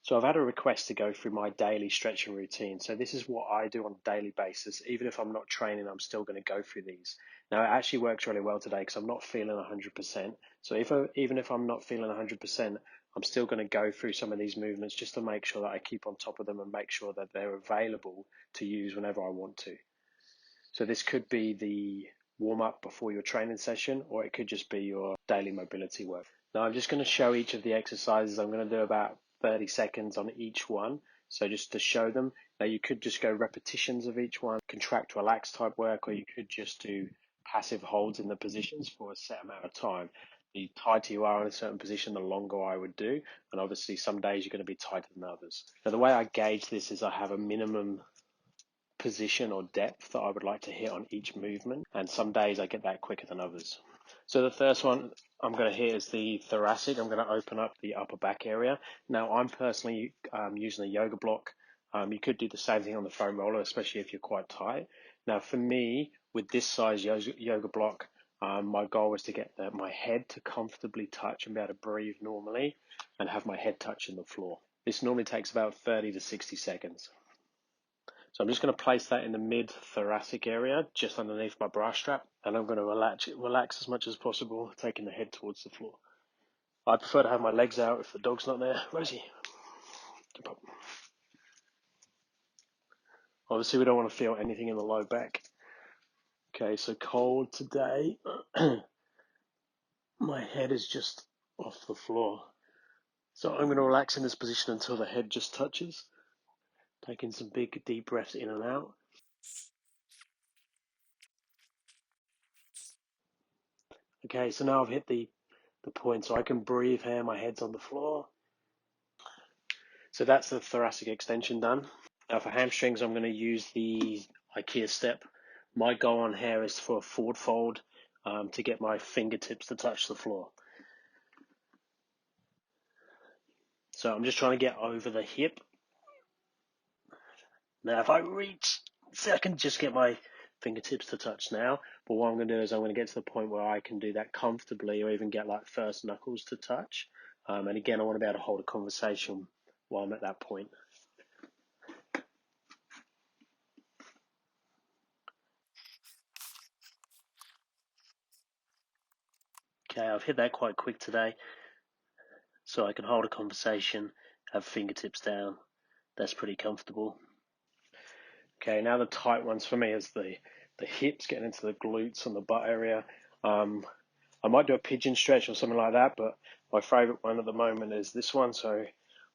So I've had a request to go through my daily stretching routine. So this is what I do on a daily basis. Even if I'm not training, I'm still going to go through these. Now it actually works really well today because I'm not feeling 100%. So even if I'm not feeling 100%, I'm still going to go through some of these movements just to make sure that I keep on top of them and make sure that they're available to use whenever I want to. So this could be the warm up before your training session, or it could just be your daily mobility work. Now I'm just going to show each of the exercises. I'm going to do about 30 seconds on each one. So just to show them, now you could just go repetitions of each one, contract, relax type work, or you could just do passive holds in the positions for a set amount of time. The tighter you are in a certain position, the longer I would do. And obviously some days you're going to be tighter than others. Now the way I gauge this is I have a minimum position or depth that I would like to hit on each movement, and some days I get that quicker than others. So the first one I'm going to hit is the thoracic. I'm going to open up the upper back area. Now I'm personally using a yoga block. You could do the same thing on the foam roller, especially if you're quite tight. Now for me, with this size yoga block, my goal was to get my head to comfortably touch and be able to breathe normally and have my head touching the floor. This normally takes about 30 to 60 seconds. So I'm just going to place that in the mid-thoracic area, just underneath my bra strap, and I'm going to relax as much as possible, taking the head towards the floor. I prefer to have my legs out if the dog's not there. Rosie, jump up. Obviously, we don't want to feel anything in the low back. Okay, so cold today. My head is just off the floor. So I'm going to relax in this position until the head just touches. Taking some big, deep breaths in and out. Okay, so now I've hit the point, so I can breathe here. My head's on the floor. So that's the thoracic extension done. Now for hamstrings, I'm going to use the IKEA step. My goal on here is for a forward fold to get my fingertips to touch the floor. So I'm just trying to get over the hip. Now if I reach, see, I can just get my fingertips to touch now. But what I'm going to do is I'm going to get to the point where I can do that comfortably, or even get like first knuckles to touch. And again, I want to be able to hold a conversation while I'm at that point. Okay, I've hit that quite quick today, so I can hold a conversation, have fingertips down. That's pretty comfortable. Okay, now the tight ones for me is the hips, getting into the glutes and the butt area. I might do a pigeon stretch or something like that, but my favorite one at the moment is this one, so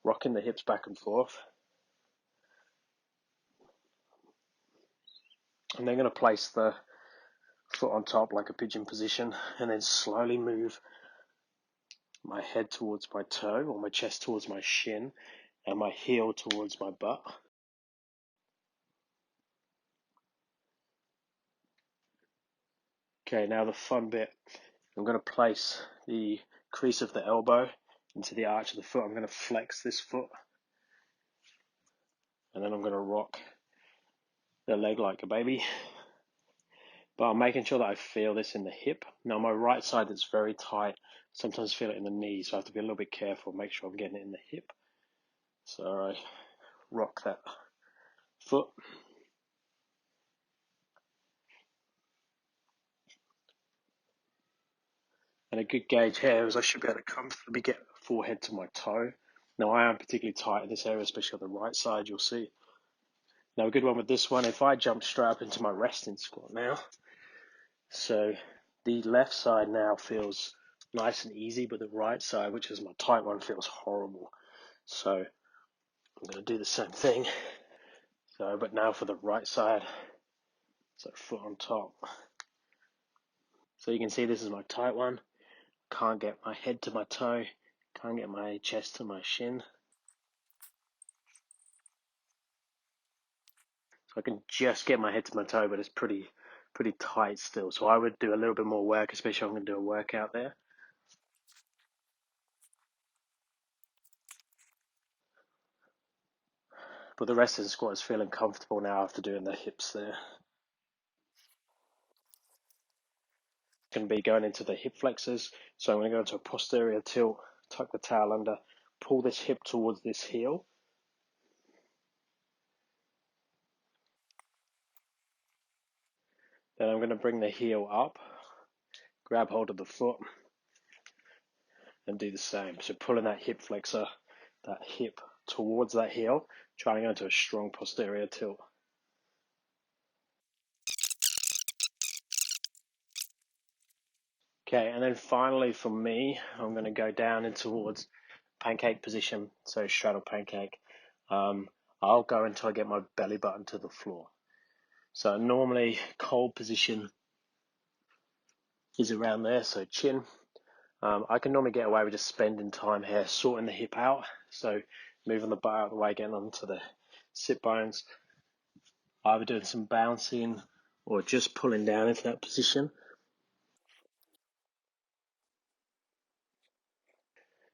rocking the hips back and forth. And then going to place the foot on top like a pigeon position, and then slowly move my head towards my toe, or my chest towards my shin, and my heel towards my butt. Okay, now the fun bit. I'm going to place the crease of the elbow into the arch of the foot. I'm going to flex this foot, and then I'm going to rock the leg like a baby. But I'm making sure that I feel this in the hip. Now my right side that's very tight, sometimes feel it in the knee, so I have to be a little bit careful, make sure I'm getting it in the hip. So I rock that foot. And a good gauge here is I should be able to comfortably get forehead to my toe. Now I am particularly tight in this area, especially on the right side, you'll see. Now a good one with this one, if I jump straight up into my resting squat now, so the left side now feels nice and easy, but the right side, which is my tight one, feels horrible. So I'm going to do the same thing. So, but now for the right side, so foot on top. So you can see this is my tight one. Can't get my head to my toe. Can't get my chest to my shin. So I can just get my head to my toe, but it's pretty tight still. So I would do a little bit more work, especially if I'm going to do a workout there. But the rest of the squat is feeling comfortable now after doing the hips there. Going to be going into the hip flexors. So I'm going to go into a posterior tilt, tuck the towel under, pull this hip towards this heel. Then I'm going to bring the heel up, grab hold of the foot, and do the same. So pulling that hip flexor, that hip towards that heel, trying to go into a strong posterior tilt. Okay, and then finally for me, I'm going to go down in towards pancake position, so straddle pancake. I'll go until I get my belly button to the floor. So normally cold position is around there, so chin. I can normally get away with just spending time here sorting the hip out, so moving the butt out of the way, getting onto the sit bones, either doing some bouncing or just pulling down into that position.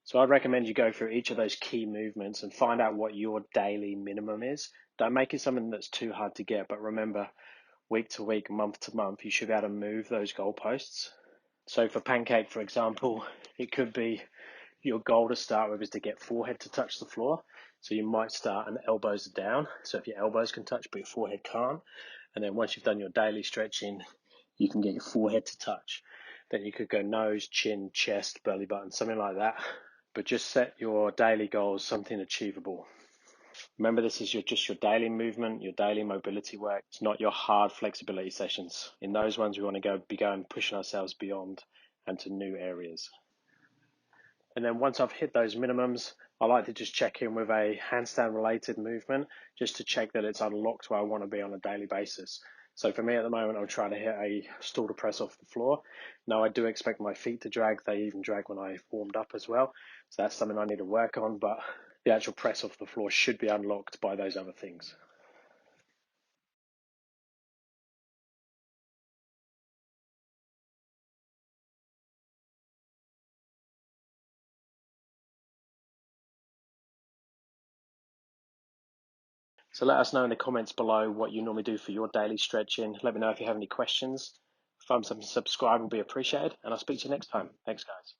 So I'd recommend you go through each of those key movements and find out what your daily minimum is. Don't make it something that's too hard to get, but remember, week to week, month to month, you should be able to move those goalposts. So for pancake, for example, it could be your goal to start with is to get forehead to touch the floor. So you might start and elbows down. So if your elbows can touch, but your forehead can't. And then once you've done your daily stretching, you can get your forehead to touch. Then you could go nose, chin, chest, belly button, something like that. But just set your daily goals, something achievable. Remember, this is just your daily movement, your daily mobility work. It's not your hard flexibility sessions. In those ones, we want to be going pushing ourselves beyond and to new areas. And then once I've hit those minimums, I like to just check in with a handstand related movement just to check that it's unlocked where I want to be on a daily basis. So for me at the moment, I'm trying to hit a stool to press off the floor. Now I do expect my feet to drag. They even drag when I warmed up as well. So that's something I need to work on, but the actual press off the floor should be unlocked by those other things. So let us know in the comments below what you normally do for your daily stretching. Let me know if you have any questions. Thumbs up and subscribe will be appreciated, and I'll speak to you next time. Thanks, guys.